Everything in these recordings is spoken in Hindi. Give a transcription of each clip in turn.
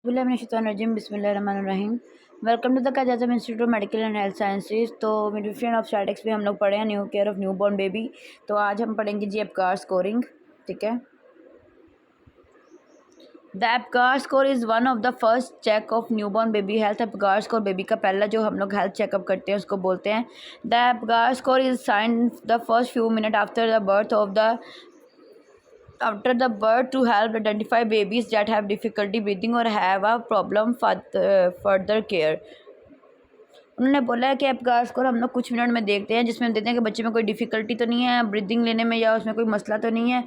बिस्मिल्लाहिर्रहमानिर्रहीम बिस्मिल्लाहिर्रहमानिर्रहीम। Welcome to the Quaid institute of medical and health sciences. तो मिडवाइफरी ऑफ स्टैटिक्स में हम लोग पढ़े हैं new care of new born baby. तो आज हम पढ़ेंगे जी एपगार स्कोरिंग। ठीक है, the Apgar score is one of the first check of new born baby health. Apgar score baby का पहला जो हम लोग हेल्थ चेकअप करते हैं उसको बोलते हैं। The Apgar score is sine the first few minute after the birth of the after the birth to help identify babies that have difficulty breathing or have a problem for further care। उन्होंने बोला है कि एपगार स्कोर हम लोग कुछ मिनट में देखते हैं जिसमें हम देखते हैं कि बच्चे में कोई डिफ़िकल्टी तो नहीं है ब्रीदिंग लेने में या उसमें कोई मसला तो नहीं है।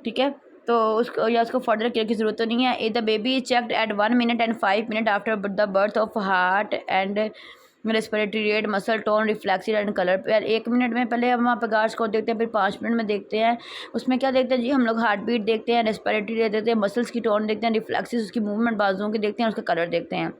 ठीक है, तो उसको या उसको फर्दर केयर की ज़रूरत तो नहीं है। A the baby is checked at 1 minute and 5 minutes after the birth of heart and respiratory rate muscle tone reflexive and colour. 1 minute में पहले हम एपगार स्कोर देखते हैं, फिर 5 मिनट में देखते हैं। उसमें क्या देखते हैं जी, हम लोग हार्ट बीट देखते हैं, रेस्पिरेटरी रेट देखते हैं, मसल्स की टोन देखते हैं, रिफ्लेक्सिव उसकी मूवमेंट बाजुओं की देखते हैं, उसका कलर देखते हैं।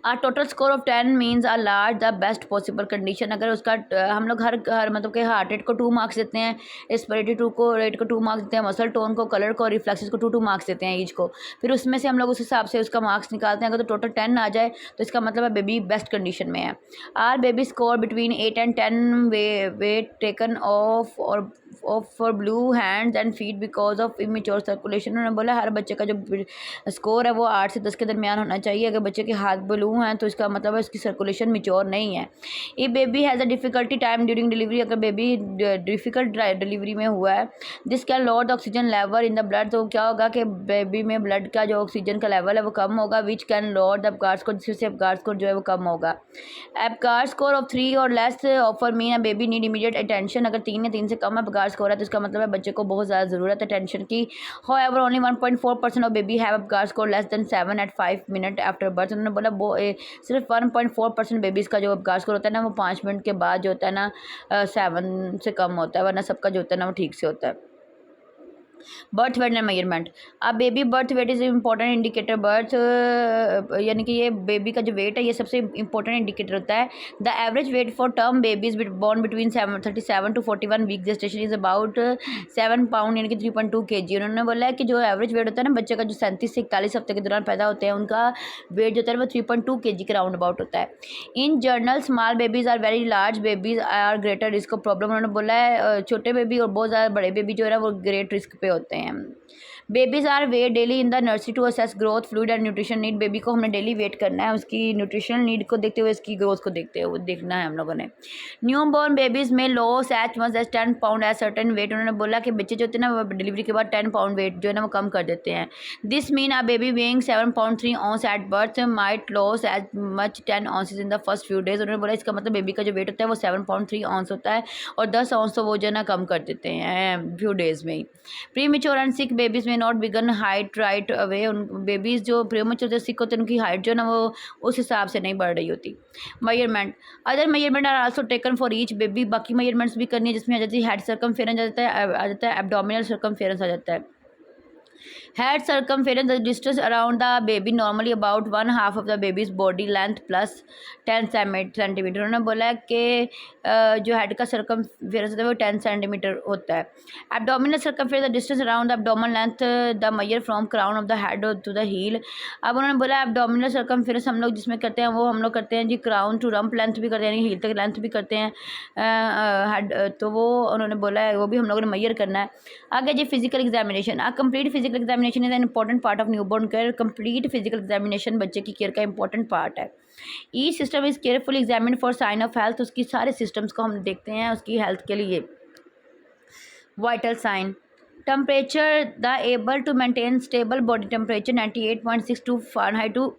A total score of 10 means a large the best possible condition. अगर उसका हम लोग हर मतलब कि हार्ट रेट को 2 मार्क्स देते हैं, रेस्पिरेटरी रेट को 2 मार्क्स देते हैं, मसल टोन को, कलर को, रिफ्लेक्सिस को 2 मार्क्स देते हैं ईच को। फिर उसमें से हम लोग उस हिसाब से उसका मार्क्स निकालते हैं। अगर तो टोटल 10 आ जाए तो इसका मतलब है बेबी बेस्ट कंडीशन में है। Our baby score between 8 and 10 weight taken off or for blue hands and feet because of immature circulation. उन्होंने बोला हर बच्चे का जो स्कोर है वो 8 से 10 के दरमियान होना चाहिए। अगर बच्चे के हाथ ब्लू हैं तो इसका मतलब है उसकी सर्कुलेशन मिच्योर नहीं है। ये baby has a difficulty time during delivery. अगर बेबी डिफ़िकल्ट डिलीवरी में हुआ है, this can lower the oxygen level in the blood. तो क्या होगा कि बेबी में ब्लड का जो ऑक्सीजन का लेवल है वो कम होगा, which can lower the Apgar score, जिससे एपगार स्कोर जो है वो कम होगा। एपगार स्कोर ऑफ 3 और लेस ऑफर मीन अ बेबी नीड इमीडिएट अटेंशन। अगर 3 या 3 से कम एपगार स्कोर है तो इसका मतलब है बच्चे को बहुत ज़्यादा ज़रूरत है अटेंशन की। However, only 1.4% of baby have Apgar score less than 7 at 5 minutes after birth. उन्होंने बोला सिर्फ 1.4% बेबीज़ का जो एपगार स्कोर होता है ना वो 5 मिनट के बाद जो होता है ना 7 से कम होता है, वरना सबका जो होता है ना वो ठीक से होता है। Birth weight and measurement. अब baby birth weight is important indicator. Birth यानी कि ये बेबी का जो वेट है ये सबसे इंपॉर्टेंट इंडिकेटर होता है। The average weight for term babies born between 37 to 41 week gestation is about 7 pound यानी कि 3.2 kg। उन्होंने बोला है कि जो एवरेज वेट होता है ना बच्चे का जो 37 से 41 हफ्ते के दौरान पैदा होते हैं उनका वेट जो होता है वो 3.2 kg के राउंड अबाउट होता है। In general small babies or very large babies are greater risk of problem. उन्होंने बोला है छोटे बेबी और बहुत ज़्यादा बड़े बेबी जो है ना वो ग्रेट रिस्क पे होते हैं। Babies are weight daily in the nursery to assess growth fluid and nutrition need. Baby को हमने डेली वेट करना है, उसकी न्यूट्रिशनल नीड को देखते हुए उसकी ग्रोथ को देखते हुए देखना है हम लोगों ने। न्यू बॉर्न बेबीज में loss as much as 10 pound as certain weight. उन्होंने बोला कि बच्चे जो होते हैं ना वो डिलीवरी के बाद 10 पाउंड वेट जो है ना वो कम कर देते हैं। This mean a baby weighing 7 pound 3 ounce at birth might loss as much 10 ounces in the first few days. उन्होंने बोला इसका मतलब बेबी का जो वेट होता है वो 7 pound 3 ounce होता है और 10 ounce तो वो जो है ना कम कर देते हैं फ्यू डेज में ही। Pre mature and sick babies में not begin height right away. उन बेबीज़ जो प्रीमेच्योर जो सिक होते हैं उनकी हाइट जो है ना वो उस हिसाब से नहीं बढ़ रही होती। Measurement other measurement are also taken for each baby. बाकी मेजरमेंट्स भी करनी है जिसमें आ जाती है हेड सर्कमफेरेंस आ जाता है एब्डोमिनल सर्कमफेरेंस आ जाता है। Head circumference the distance around the baby normally about 1/2 of the babies body length plus 10 centimetre. उन्होंने बोला है कि जो हेड का सर्कमफेरेंस होता है वो 10 सेंटीमीटर होता है। Abdominal circumference the distance around the abdominal length the measure from crown of the head to the heel. अब उन्होंने बोला एब्डोमिनल सर्कमफेरेंस हम लोग जिसमें करते हैं वो हम लोग करते हैं जी क्राउन टू रम्प लेंथ भी करते हैं यानी हील तक लेंथ भी करते हैं हेड, तो वो उन्होंने बोला है वो भी हम लोगों ने मेजर करना है। आगे जी फिजिकल एग्जामिनेशन। आ complete physical examination is an important part of newborn care. Complete physical examination बच्चे की केयर का इंपॉर्टेंट पार्ट है। Each system is carefully examine for sign of health. उसकी सारे सिस्टम्स को हम देखते हैं उसकी हेल्थ के लिए। Vital sign temperature the able to maintain stable body temperature 98.62 Fahrenheit to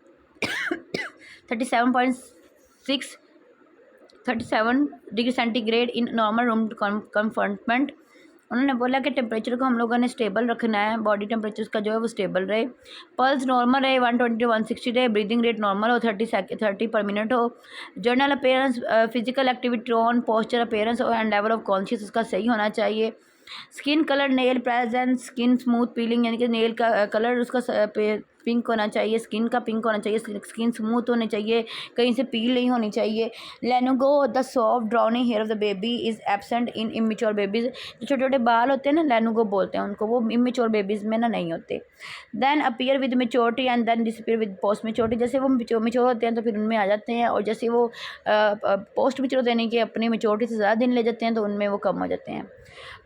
37 degree centigrade in normal room compartment. उन्होंने बोला कि टेम्परेचर को हम लोगों ने स्टेबल रखना है, बॉडी टेम्परेचर का जो है वो स्टेबल रहे, पल्स नॉर्मल रहे 120 to 160 रहे, ब्रीदिंग रेट नॉर्मल हो 30 पर मिनट हो, journal appearance physical activity on posture appearance and level of conscious उसका सही होना चाहिए। Skin colour nail presence skin smooth piling यानी कि नेल का कलर उसका पिंक होना चाहिए, स्किन का पिंक होना चाहिए, स्किन स्मूथ होनी चाहिए, कहीं से पील नहीं होनी चाहिए। Lanugo the soft downy hair of the baby is absent in immature babies. जो छोटे छोटे बाल होते हैं ना, लेनुगो बोलते हैं उनको, वो इमेच्योर बेबीज़ में ना नहीं होते। Then appear with maturity and then disappear with post maturity. जैसे वो मेच्योर होते हैं तो फिर उनमें आ जाते हैं, और जैसे वो पोस्ट मेच्योर होते हैं कि अपनी मेच्योरिटी से ज़्यादा दिन ले जाते हैं तो उनमें वो कम हो जाते हैं।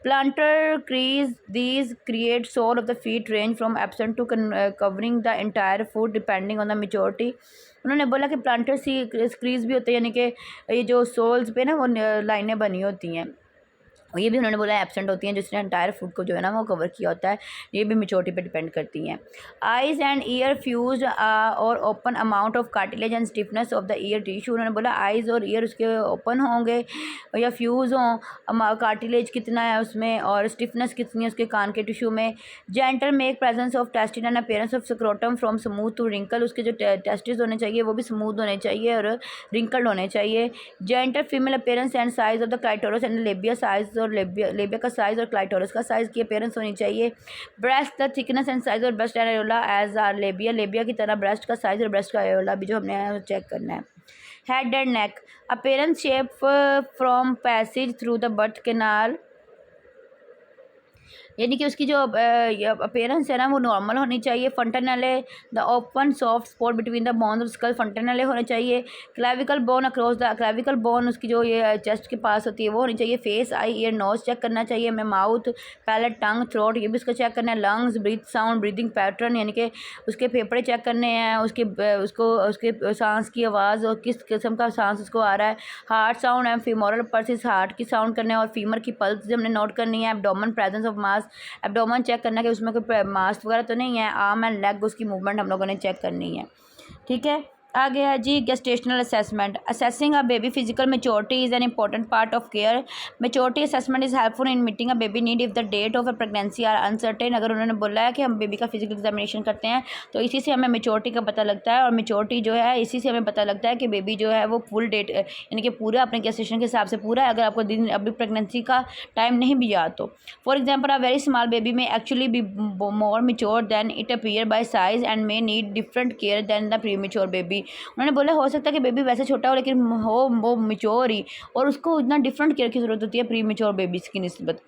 Plantar crease, these create sole of the feet range from absent to covering the entire foot depending on the maturity। उन्होंने बोला कि प्लांटर क्रीज भी होते हैं, यानी कि ये जो सोल्स पे ना वो लाइनें बनी होती हैं, ये भी उन्होंने बोला एब्सेंट होती हैं, जिसने एंटायर फूड को जो है ना वो कवर किया होता है। ये भी मेच्योरिटी पे डिपेंड करती हैं। आइज़ एंड ईयर फ्यूज और open amount of cartilage and stiffness of the year tissue. उन्होंने बोला आइज़ और ईयर उसके ओपन होंगे या फ्यूज़ हों, कार्टिलेज कितना है उसमें और स्टिफनेस कितनी है उसके कान के टिश्यू में। Genital make presence of testes and appearance of scrotum from smooth to wrinkle. उसके जो टेस्टिस होने चाहिए वो भी स्मूथ होने चाहिए और रिंकल्ड होने चाहिए। Genital female appearance and size of the clitoris and labia size, और लेबिया का साइज़ और क्लाइटोरस का साइज़ की अपीयरेंस होनी चाहिए। Breast the thickness and size और breast and areola as are labia की तरह ब्रेस्ट का साइज़ और ब्रेस्ट का एरोला भी जो हमने चेक करना है। Head and neck appearance shape from passage through the birth canal, यानी कि उसकी जो अपीयरेंस है ना वो नॉर्मल होनी चाहिए। Fontanelle the open soft spot between the bones of skull, fontanelle होने चाहिए। Clavicle bone across the clavicle bone, उसकी जो ये चेस्ट के पास होती है वो होनी चाहिए। फेस, आई, ईयर, नोज चेक करना चाहिए हमें। माउथ, पैलेट, टंग, थ्रोट ये भी उसका चेक करना है। Lungs, breath sound, breathing pattern, यानी कि उसके फेफड़े चेक करने हैं, उसके सांस की आवाज़ और किस किस्म का सांस उसको आ रहा है। Heart sound and femoral pulse, heart की साउंड करने और फीमर की पल्स हमने नोट करनी है। Abdomen presence of mass, abdomen check करना कि उसमें कोई मास वगैरह तो नहीं है। आर्म एंड लेग उसकी मूवमेंट हम लोगों ने चेक करनी है। ठीक है, आगे है जी gestational assessment. Assessing a baby physical maturity is an important part of care. Maturity assessment is helpful in meeting a baby need if the date of a pregnancy are uncertain. अगर उन्होंने बोला है कि हम बेबी का फिजिकल एग्जामिनेशन करते हैं तो इसी से हमें मेच्योरिटी का पता लगता है, और मेच्योरिटी जो है इसी से हमें पता लगता है कि बेबी जो है वो फुल डेट यानी कि पूरा अपने गेस्टेशन के हिसाब से पूरा है। अगर आपको दिन अभी प्रेगनेंसी का टाइम नहीं भी याद तो for example a very small baby may actually be more mature than it appear by size and may need different care than the pre mature baby. उन्होंने बोला हो सकता है कि बेबी वैसे छोटा हो लेकिन हो वो मेच्योर ही, और उसको इतना डिफरेंट केयर की ज़रूरत होती है प्री मेच्योर बेबीज़ की निस्बत।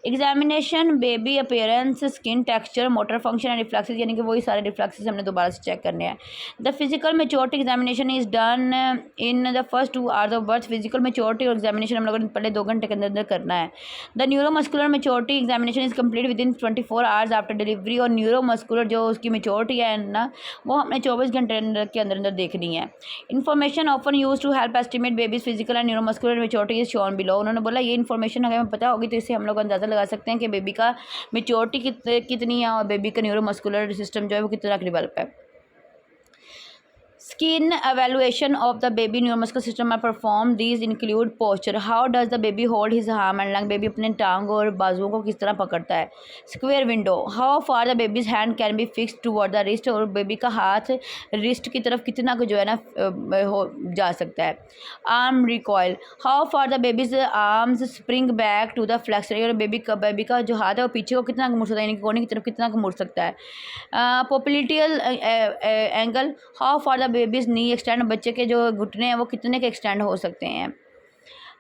Examination baby appearance, skin texture, motor function and reflexes, यानी कि वही सारे रिफ्लेक्सेस हमने दोबारा से चेक करने हैं। The physical maturity examination is done in the first 2 hours of birth. Physical maturity और एग्जामिनेशन हम लोगों ने पहले 2 घंटे के अंदर अंदर करना है। The neuromuscular maturity examination is complete with in 24 hours after delivery. और न्यूरोमस्कुलर जो उसकी मेच्योरिटी है ना वो हमने 24 घंटे के अंदर अंदर देखनी है। Information often use to help estimate babies physical and neuromuscular maturity is shown below. उन्होंने बोला ये इन्फॉर्मेशन अगर हमें पता होगी तो इससे हम लोग अंदाज़ा लगा सकते हैं कि बेबी का मेच्योरिटी कितनी है और बेबी का न्यूरोमस्कुलर सिस्टम जो है वो कितना डेवलप है। Skin evaluation of the baby neuromuscular system are performed. These include posture. How does the baby hold his arm and leg? Baby अपने टांग और बाजुओं को किस तरह पकड़ता है। Square window. How far the baby's hand can be fixed toward the wrist, और बेबी का हाथ रिस्ट की तरफ कितना को जो है ना हो जा सकता है। Arm recoil. How far the baby's arms spring back to the flexor, और बेबी का जो हाथ है वो पीछे को कितना मुड़ सकता है, यानी कि कोने की तरफ कितना को मुड़ सकता है। Popliteal angle. How far the babies knee extend, बच्चे के जो घुटने हैं वो कितने के एक्सटेंड हो सकते हैं।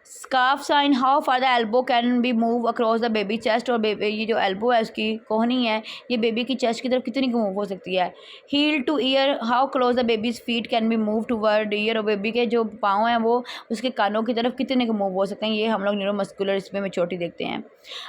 Scarf sign. How far the elbow can be move across the baby chest, और बेबी ये जो एल्बो है उसकी कोहनी है ये बेबी की चेस्ट की तरफ कितनी मूव हो सकती है। Heel to ear. How close the babies feet can be move toward ear, और बेबी के जो पाँव हैं वो उसके कानों की तरफ कितने को मूव हो सकते हैं। ये हम लोग न्यूरोमस्कुलर इसमें मेच्योरिटी देखते हैं।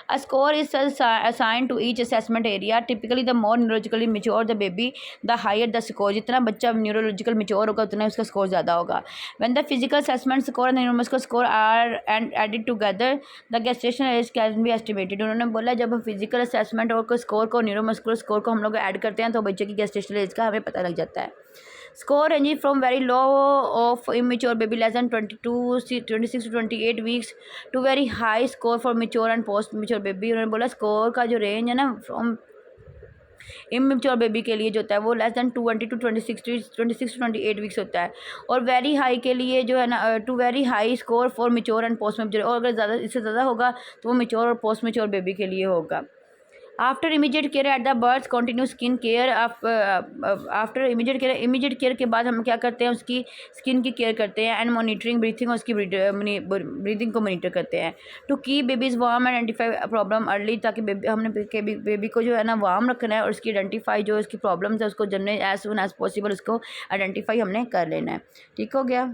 A score is assign to each assessment area. Typically the more neurologically mature the baby the higher the score. जितना बच्चा न्यूरोलॉजिकल मेच्योर होगा उतना उसका स्कोर ज़्यादा होगा। When the physical assessment score and neuromuscular score are and added together the gestational age can be estimated. उन्होंने बोला जब हम फिजिकल असेसमेंट और स्कोर को न्यूरोमस्कुलर स्कोर को हम लोग ऐड करते हैं तो बच्चे की गेस्टेशनल एज का हमें पता लग जाता है। Score ranging from very low of immature baby less than 26 to 28 weeks to very high score for mature and post mature baby. उन्होंने बोला स्कोर का जो रेंज है ना फ्रॉम इमेच्योर बेबी के लिए जो होता है वो लेस दैन 26 to 28 वीक्स होता है, और वेरी हाई के लिए जो है ना to very high score for mature and post mature, और अगर ज़्यादा इससे ज़्यादा होगा तो वो मेच्योर और पोस्ट मेच्योर बेबी के लिए होगा। After immediate care at the birth continue skin care. After immediate care के बाद हम क्या करते हैं, उसकी स्किन की केयर करते हैं एंड मॉनिटरिंग ब्रीथिंग और उसकी ब्रीदिंग को मॉनिटर करते हैं। To keep babies warm and identify problem early, ताकि हमने बेबी को जो है ना वार्म रखना है और उसकी आइडेंटिफाई जो उसकी प्रॉब्लम्स है उसको generally as soon as possible उसको आइडेंटिफाई हमने कर लेना है। ठीक हो गया।